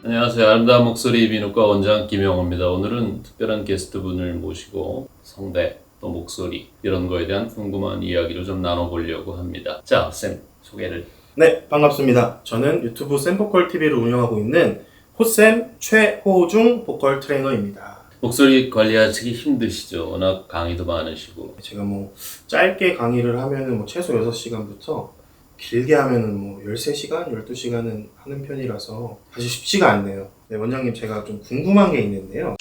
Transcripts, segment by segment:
안녕하세요. 아름다운 목소리 비누과 원장 김영호입니다. 오늘은 특별한 게스트분을 모시고 성대, 또 목소리 이런 거에 대한 궁금한 이야기를 좀 나눠보려고 합니다. 자, 쌤 소개를. 네, 반갑습니다. 저는 유튜브 쌤보컬 TV를 운영하고 있는 호쌤 최호중 보컬 트레이너입니다. 목소리 관리하시기 힘드시죠? 워낙 강의도 많으시고. 제가 짧게 강의를 하면은 최소 6시간부터 길게 하면은 13시간, 12시간은 하는 편이라서 사실 쉽지가 않네요. 네, 원장님 제가 좀 궁금한 게 있는데요.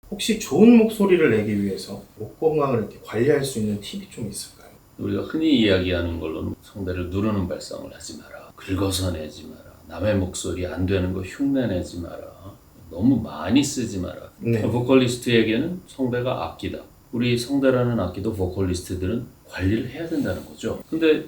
혹시 좋은 목소리를 내기 위해서 목 건강을 이렇게 관리할 수 있는 팁이 좀 있을까요? 우리가 흔히 이야기하는 걸로는 성대를 누르는 발성을 하지 마라. 긁어서 내지 마라. 남의 목소리 안 되는 거 흉내 내지 마라. 너무 많이 쓰지 마라. 네. 보컬리스트에게는 성대가 악기다. 우리 성대라는 악기도 보컬리스트들은 관리를 해야 된다는 거죠. 근데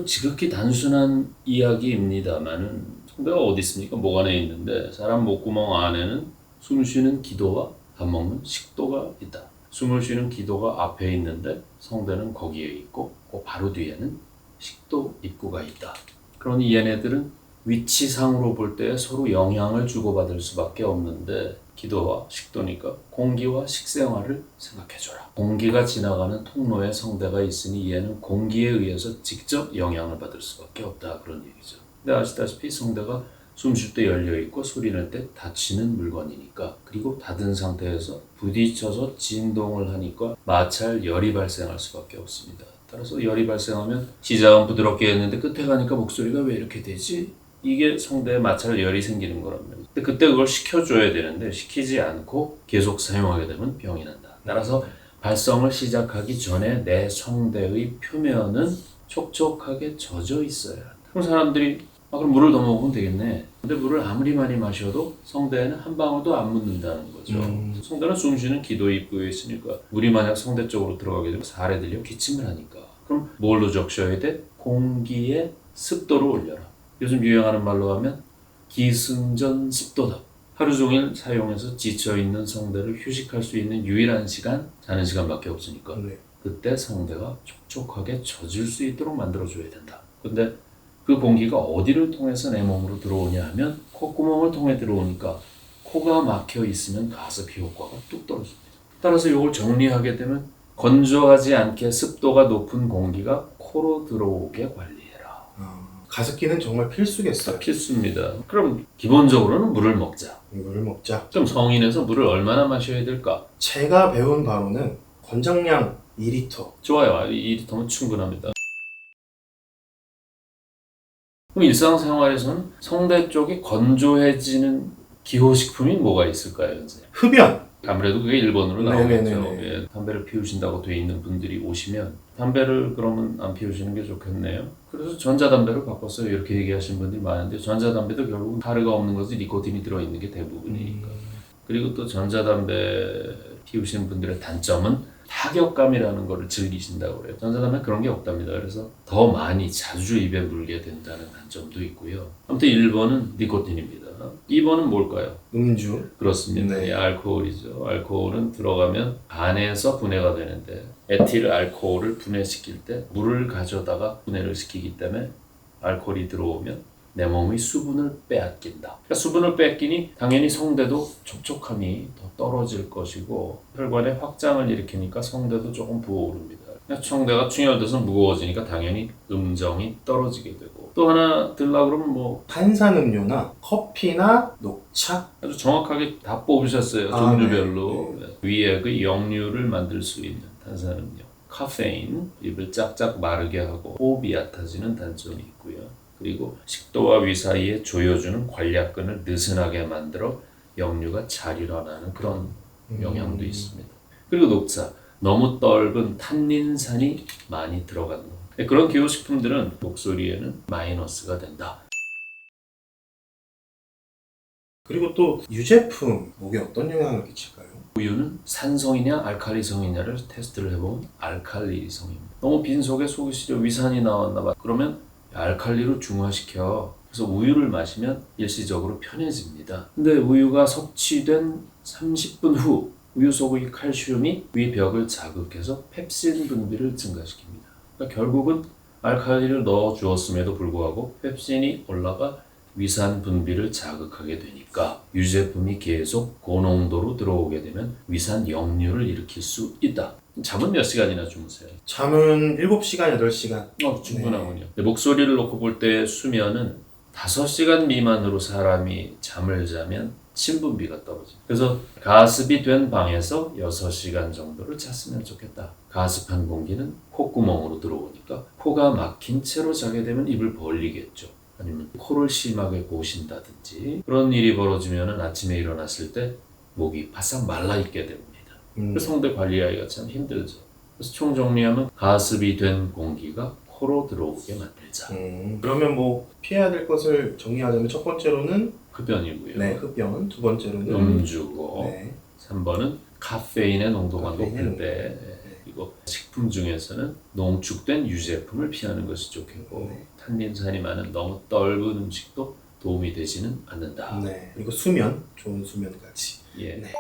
지극히 단순한 이야기입니다만은 성대가 어디 있습니까? 목 안에 있는데 사람 목구멍 안에는 숨 쉬는 기도와 밥 먹는 식도가 있다. 숨을 쉬는 기도가 앞에 있는데 성대는 거기에 있고 그 바로 뒤에는 식도 입구가 있다. 그러니 얘네들은 위치상으로 볼 때 서로 영향을 주고받을 수밖에 없는데 기도와 식도니까 공기와 식생활을 생각해줘라. 공기가 지나가는 통로에 성대가 있으니 얘는 공기에 의해서 직접 영향을 받을 수밖에 없다. 그런 얘기죠. 근데 아시다시피 성대가 숨 쉴 때 열려있고 소리 낼 때 닫히는 물건이니까, 그리고 닫은 상태에서 부딪혀서 진동을 하니까 마찰 열이 발생할 수밖에 없습니다. 따라서 열이 발생하면 시작은 부드럽게 했는데 끝에 가니까 목소리가 왜 이렇게 되지? 이게 성대에 마찰 열이 생기는 거란 말이에요. 근데 그때 그걸 식혀줘야 되는데 시키지 않고 계속 사용하게 되면 병이 난다. 따라서 발성을 시작하기 전에 내 성대의 표면은 촉촉하게 젖어 있어야 한다. 그럼 사람들이 그럼 물을 더 먹으면 되겠네. 근데 물을 아무리 많이 마셔도 성대에는 한 방울도 안 묻는다는 거죠. 성대는 숨 쉬는 기도 입구에 있으니까 물이 만약 성대 쪽으로 들어가게 되면 살에 들려 기침을 하니까. 그럼 뭘로 적셔야 돼? 공기의 습도를 올려라. 요즘 유행하는 말로 하면 기승전 습도다. 하루 종일 사용해서 지쳐있는 성대를 휴식할 수 있는 유일한 시간, 자는 시간밖에 없으니까 그때 성대가 촉촉하게 젖을 수 있도록 만들어줘야 된다. 근데 그 공기가 어디를 통해서 내 몸으로 들어오냐 하면 콧구멍을 통해 들어오니까 코가 막혀 있으면 가습 효과가 뚝 떨어집니다. 따라서 이걸 정리하게 되면 건조하지 않게 습도가 높은 공기가 코로 들어오게 관리해라. 가습기는 정말 필수겠어요. 필수입니다. 그럼 기본적으로는 물을 먹자. 물을 먹자. 그럼 성인에서 물을 얼마나 마셔야 될까? 제가 배운 바로는 권장량 2리터. 좋아요. 2리터면 충분합니다. 그럼 일상생활에서는 성대 쪽이 건조해지는 기호식품이 뭐가 있을까요, 선생님? 흡연. 아무래도 그게 1번으로 나오겠죠. 네네네네. 예, 담배를 피우신다고 돼 있는 분들이 오시면 담배를 그러면 안 피우시는 게 좋겠네요. 그래서 전자담배로 바꿨어요. 이렇게 얘기하시는 분들이 많은데 전자담배도 결국은 가루가 없는 것이 니코틴이 들어있는 게 대부분이니까. 그리고 또 전자담배 피우시는 분들의 단점은 타격감이라는 거를 즐기신다고 그래요. 전자담배 그런 게 없답니다. 그래서 더 많이 자주 입에 물게 된다는 단점도 있고요. 아무튼 1번은 니코틴입니다. 2번은 뭘까요? 음주. 그렇습니다. 네. 알코올이죠. 알코올은 들어가면 간에서 분해가 되는데 에틸 알코올을 분해시킬 때 물을 가져다가 분해를 시키기 때문에 알코올이 들어오면 내 몸의 수분을 빼앗긴다. 그러니까 수분을 뺏기니 당연히 성대도 촉촉함이 더 떨어질 것이고 혈관의 확장을 일으키니까 성대도 조금 부어오릅니다. 그러니까 성대가 충혈돼서 무거워지니까 당연히 음정이 떨어지게 되고 또 하나 들라 그러면 탄산음료나 커피나 녹차. 아주 정확하게 다 뽑으셨어요. 종류별로. 네. 위에 그 역류를 만들 수 있는 탄산음료. 카페인, 입을 짝짝 마르게 하고 호흡이 얕아지는 단점이 있고요. 그리고 식도와 위 사이에 조여주는 관략근을 느슨하게 만들어 역류가 잘 일어나는 그런 영향도 있습니다. 그리고 녹차, 너무 떫은 탄닌산이 많이 들어가는 거. 그런 기호식품들은 목소리에는 마이너스가 된다. 그리고 또 유제품, 목에 어떤 영향을 끼칠까요? 우유는 산성이냐 알칼리성이냐를 테스트를 해보면 알칼리성입니다. 너무 빈속에 속이 시려 위산이 나왔나 봐. 그러면 알칼리로 중화시켜. 그래서 우유를 마시면 일시적으로 편해집니다. 근데 우유가 섭취된 30분 후 우유 속의 칼슘이 위 벽을 자극해서 펩신 분비를 증가시킵니다. 그러니까 결국은 알칼리를 넣어 주었음에도 불구하고 펩신이 올라가 위산 분비를 자극하게 되니까 유제품이 계속 고농도로 들어오게 되면 위산 역류를 일으킬 수 있다. 잠은 몇 시간이나 주무세요? 잠은 7시간, 8시간. 충분하군요. 근데 목소리를 놓고 볼 때 수면은 5시간 미만으로 사람이 잠을 자면 침분비가 떨어져요. 그래서 가습이 된 방에서 6시간 정도를 잤으면 좋겠다. 가습한 공기는 콧구멍으로 들어오니까 코가 막힌 채로 자게 되면 입을 벌리겠죠. 아니면 코를 심하게 고신다든지 그런 일이 벌어지면 아침에 일어났을 때 목이 바싹 말라있게 됩니다. 그래서 성대 관리하기가 참 힘들죠. 그래서 총정리하면 가습이 된 공기가 코로 들어오게 만들자. 그러면 뭐 피해야 될 것을 정리하자면 첫 번째로는 흡연이고요. 네, 흡연. 두 번째로는 음주고 네. 3번은 카페인의 농도가 카페인의 높을 때 그리고 식품 중에서는 농축된 유제품을 피하는 것이 좋겠고 네. 탄닌산이 많은 너무 떫은 음식도 도움이 되지는 않는다. 네. 그리고 수면, 좋은 수면까지. 예. 네.